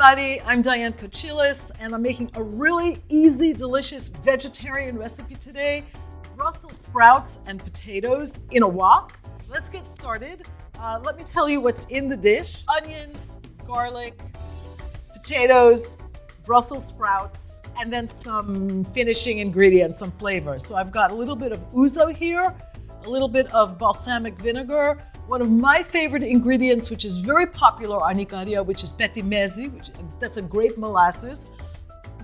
everybody, I'm Diane Kochilas, and I'm making a really easy, delicious vegetarian recipe today. Brussels sprouts and potatoes in a wok. So let's get started. Let me tell you what's in the dish. Onions, garlic, potatoes, Brussels sprouts, and then some finishing ingredients, some flavor. So I've got a little bit of ouzo here, a little bit of balsamic vinegar, one of my favorite ingredients, which is very popular on Ikara, which is petimezi, that's a grape molasses,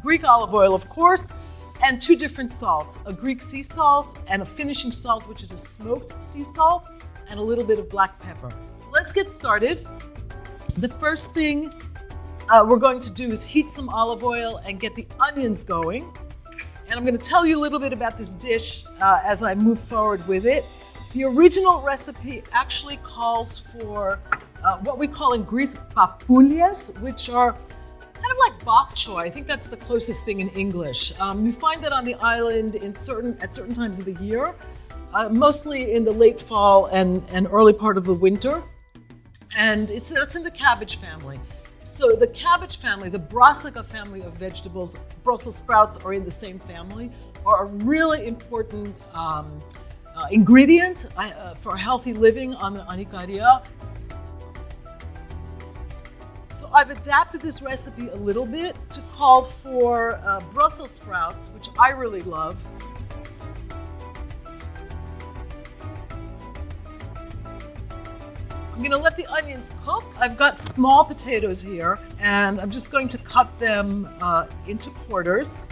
Greek olive oil, of course, and two different salts, a Greek sea salt and a finishing salt, which is a smoked sea salt, and a little bit of black pepper. So let's get started. The first thing we're going to do is heat some olive oil and get the onions going. And I'm going to tell you a little bit about this dish as I move forward with it. The original recipe actually calls for what we call in Greece papoulias, which are kind of like bok choy. I think that's the closest thing in English. You find that on the island at certain times of the year, mostly in the late fall and early part of the winter. And that's in the cabbage family. So the cabbage family, the brassica family of vegetables, Brussels sprouts are in the same family, are a really important ingredient for healthy living on Ikara. So I've adapted this recipe a little bit to call for Brussels sprouts, which I really love. I'm gonna let the onions cook. I've got small potatoes here, and I'm just going to cut them into quarters.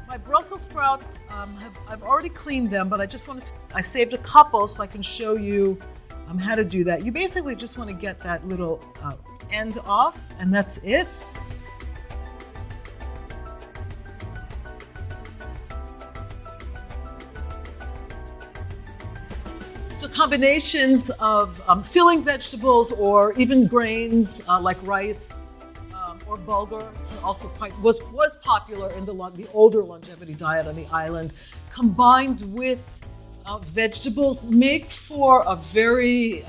My Brussels sprouts, I've already cleaned them, but I saved a couple so I can show you how to do that. You basically just want to get that little end off, and that's it. So combinations of filling vegetables or even grains like rice or bulgur, it's also was popular in the older longevity diet on the island, combined with vegetables, make for a very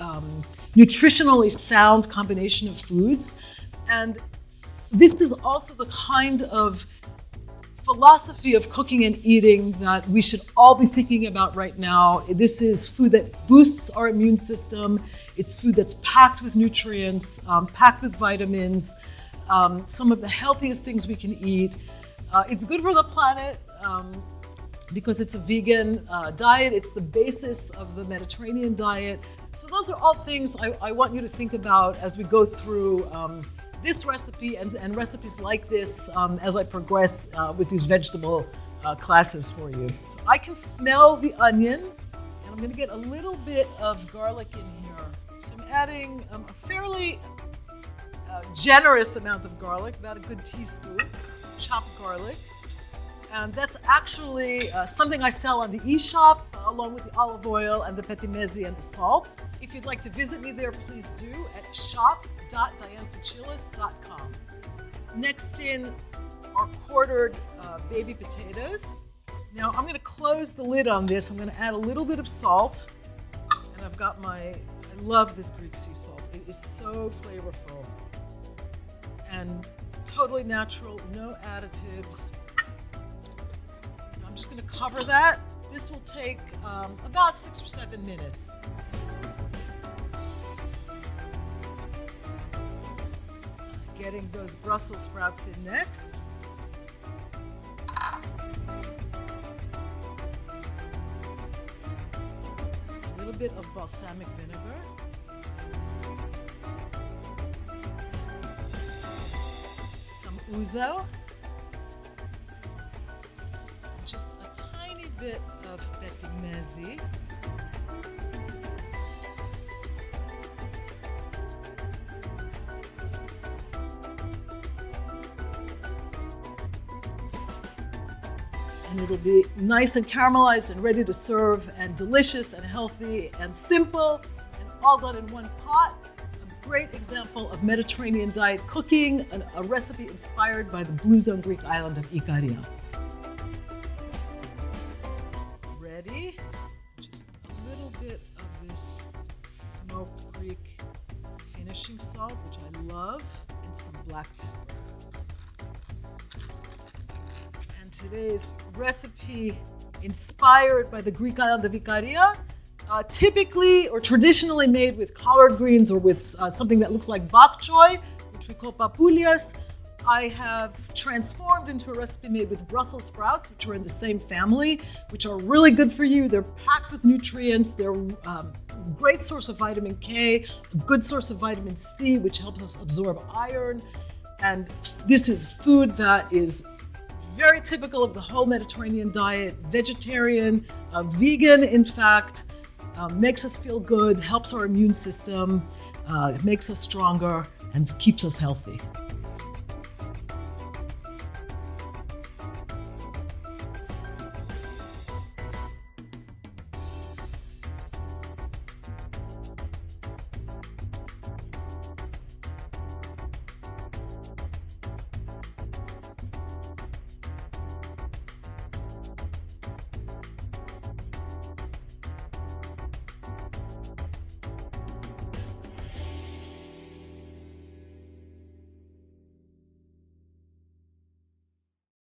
nutritionally sound combination of foods. And this is also the kind of philosophy of cooking and eating that we should all be thinking about right now. This is food that boosts our immune system. It's food that's packed with nutrients, packed with vitamins, some of the healthiest things we can eat. It's good for the planet because it's a vegan diet. It's the basis of the Mediterranean diet. So those are all things I want you to think about as we go through this recipe and recipes like this as I progress with these vegetable classes for you. So I can smell the onion, and I'm going to get a little bit of garlic in here. So I'm adding a fairly generous amount of garlic, about a good teaspoon, chopped garlic. And that's actually something I sell on the e-shop along with the olive oil and the petimezi and the salts. If you'd like to visit me there, please do at shop.dianekochilas.com. Next in are quartered baby potatoes. Now I'm going to close the lid on this. I'm going to add a little bit of salt. And I love this Greek sea salt. It is so flavorful and totally natural, no additives. I'm just going to cover that. This will take about 6 or 7 minutes. Getting those Brussels sprouts in next. A little bit of balsamic vinegar. Some ouzo. Just a tiny bit of petimezi. And it'll be nice and caramelized and ready to serve and delicious and healthy and simple and all done in one pot. A great example of Mediterranean diet cooking, a recipe inspired by the Blue Zone Greek island of Ikara. which I love, and some black pepper. And today's recipe, inspired by the Greek island of Ikara, typically or traditionally made with collard greens or with something that looks like bok choy, which we call papoulias. I have transformed into a recipe made with Brussels sprouts, which are in the same family, which are really good for you. They're packed with nutrients. They're a great source of vitamin K, a good source of vitamin C, which helps us absorb iron. And this is food that is very typical of the whole Mediterranean diet, vegetarian, vegan, in fact, makes us feel good, helps our immune system, makes us stronger, and keeps us healthy.